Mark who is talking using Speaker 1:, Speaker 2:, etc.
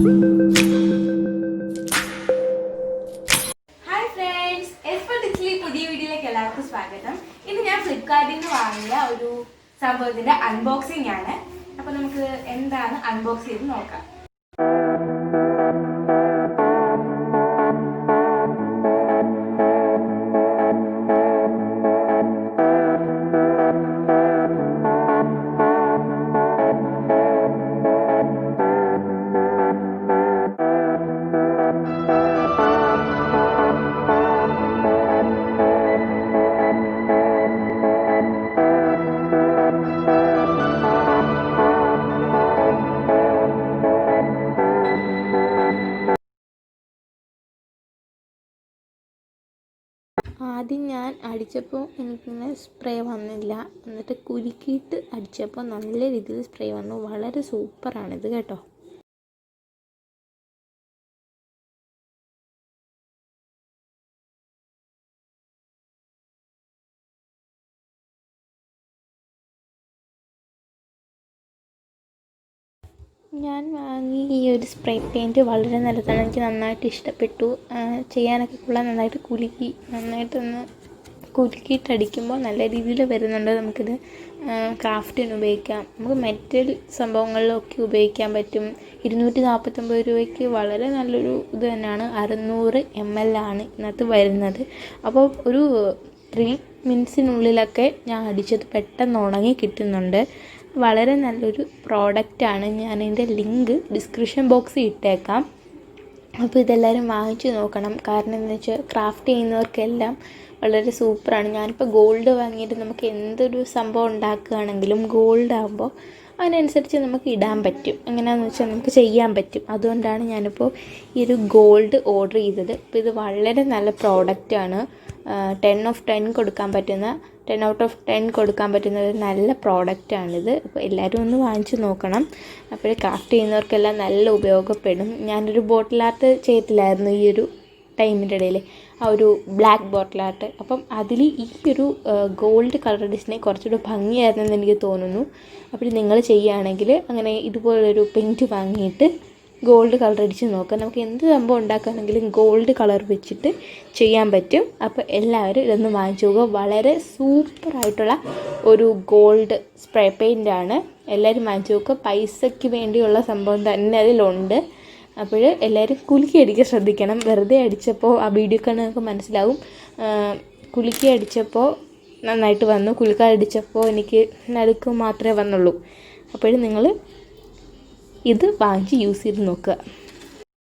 Speaker 1: Hi friends, പുതിയ വീഡിയോയിലേക്ക് എല്ലാവർക്കും സ്വാഗതം. ഇന്ന് ഞാൻ ഫ്ലിപ്കാർട്ടിൽ നിന്ന് വാങ്ങിയ ഒരു സംഭവത്തിന്റെ അൺബോക്സിംഗ് ആണ്. അപ്പൊ നമുക്ക് എന്താണ് അൺബോക്സ് ചെയ്ത് നോക്കാം.
Speaker 2: ആദ്യം ഞാൻ അടിച്ചപ്പോൾ എനിക്കിങ്ങനെ സ്പ്രേ വന്നില്ല. എന്നിട്ട് കുലുക്കിയിട്ട് അടിച്ചപ്പോൾ നല്ല രീതിയിൽ സ്പ്രേ വന്നു. വളരെ സൂപ്പറാണിത് കേട്ടോ. ഞാൻ വാങ്ങിയ ഈ ഒരു സ്പ്രേ പെയിൻറ്റ് വളരെ നല്ലതാണ്. എനിക്ക് നന്നായിട്ട് ഇഷ്ടപ്പെട്ടു. ചെയ്യാനൊക്കെ കൊള്ളാൻ. നന്നായിട്ടൊന്ന് കുലുക്കിയിട്ടടിക്കുമ്പോൾ നല്ല രീതിയിൽ വരുന്നുണ്ട്. നമുക്കിത് ക്രാഫ്റ്റിന് ഉപയോഗിക്കാം. നമുക്ക് മെറ്റൽ സംഭവങ്ങളിലൊക്കെ ഉപയോഗിക്കാൻ പറ്റും. 249 രൂപയ്ക്ക് വളരെ നല്ലൊരു ഇത് തന്നെയാണ്. 600 ml ആണ് ഇതിനകത്ത് വരുന്നത്. അപ്പോൾ ഒരു 3 മിനിറ്റ്സിനുള്ളിലൊക്കെ ഞാൻ അടിച്ചത് പെട്ടെന്ന് ഉണങ്ങി കിട്ടുന്നുണ്ട്. വളരെ നല്ലൊരു പ്രോഡക്റ്റാണ്. ഞാനിതിൻ്റെ ലിങ്ക് ഡിസ്ക്രിപ്ഷൻ ബോക്സിൽ ഇട്ടേക്കാം. അപ്പോൾ ഇതെല്ലാവരും വാങ്ങിച്ച് നോക്കണം. കാരണം എന്താ വെച്ചാൽ ക്രാഫ്റ്റ് ചെയ്യുന്നവർക്കെല്ലാം വളരെ സൂപ്പറാണ്. ഞാനിപ്പോൾ ഗോൾഡ് വാങ്ങിയിട്ട് നമുക്ക് എന്തൊരു സംഭവം ഉണ്ടാക്കുകയാണെങ്കിലും ഗോൾഡ് ആകുമ്പോൾ അതിനനുസരിച്ച് നമുക്ക് ഇടാൻ പറ്റും. എങ്ങനെയാണെന്ന് വെച്ചാൽ നമുക്ക് ചെയ്യാൻ പറ്റും. അതുകൊണ്ടാണ് ഞാനിപ്പോൾ ഈ ഒരു ഗോൾഡ് ഓർഡർ ചെയ്തത്. അപ്പോൾ ഇത് വളരെ നല്ല പ്രോഡക്റ്റാണ്. 10 ഔട്ട് ഓഫ് 10 കൊടുക്കാൻ പറ്റുന്ന ഒരു നല്ല പ്രോഡക്റ്റാണിത്. അപ്പോൾ എല്ലാവരും ഒന്ന് വാങ്ങിച്ച് നോക്കണം. അപ്പോൾ ക്രാഫ്റ്റ് ചെയ്യുന്നവർക്കെല്ലാം നല്ല ഉപയോഗപ്പെടും. ഞാനൊരു ബോട്ടിൽ ആർട്ട് ചെയ്തില്ലായിരുന്നു ഈ ഒരു ടൈമിൻ്റെ ഇടയിൽ, ആ ഒരു ബ്ലാക്ക് ബോട്ടിൽ ആർട്ട്. അപ്പം അതിൽ ഈ ഒരു ഗോൾഡ് കളർ ഡിസൈൻ കുറച്ചുകൂടെ ഭംഗിയായിരുന്നെന്ന് എനിക്ക് തോന്നുന്നു. അപ്പോൾ നിങ്ങൾ ചെയ്യുകയാണെങ്കിൽ അങ്ങനെ ഇതുപോലൊരു പെയിൻറ്റ് വാങ്ങിയിട്ട് ഗോൾഡ് കളർ അടിച്ച് നോക്കാം. നമുക്ക് എന്ത് സംഭവം ഉണ്ടാക്കുകയാണെങ്കിലും ഗോൾഡ് കളർ വെച്ചിട്ട് ചെയ്യാൻ പറ്റും. അപ്പോൾ എല്ലാവരും ഇതൊന്ന് വാങ്ങിച്ചു പോകുക. വളരെ സൂപ്പറായിട്ടുള്ള ഒരു ഗോൾഡ് സ്പ്രേ പെയിൻ്റാണ്. എല്ലാവരും വാങ്ങിച്ചു നോക്കുക. പൈസയ്ക്ക് വേണ്ടിയുള്ള സംഭവം തന്നെ അതിലുണ്ട്. അപ്പോൾ എല്ലാവരും കുലുക്കി അടിക്കാൻ ശ്രദ്ധിക്കണം. വെറുതെ അടിച്ചപ്പോൾ ആ വീഡിയോ കണ്ട് നമുക്ക് മനസ്സിലാവും. കുലുക്കി അടിച്ചപ്പോൾ നന്നായിട്ട് വന്നു, കുലുക്കാടിച്ചപ്പോൾ എനിക്ക് നടുക്ക് മാത്രമേ വന്നുള്ളൂ. അപ്പോൾ നിങ്ങൾ ഇത് വാങ്ങിച്ച് യൂസ് ചെയ്ത് നോക്കുക.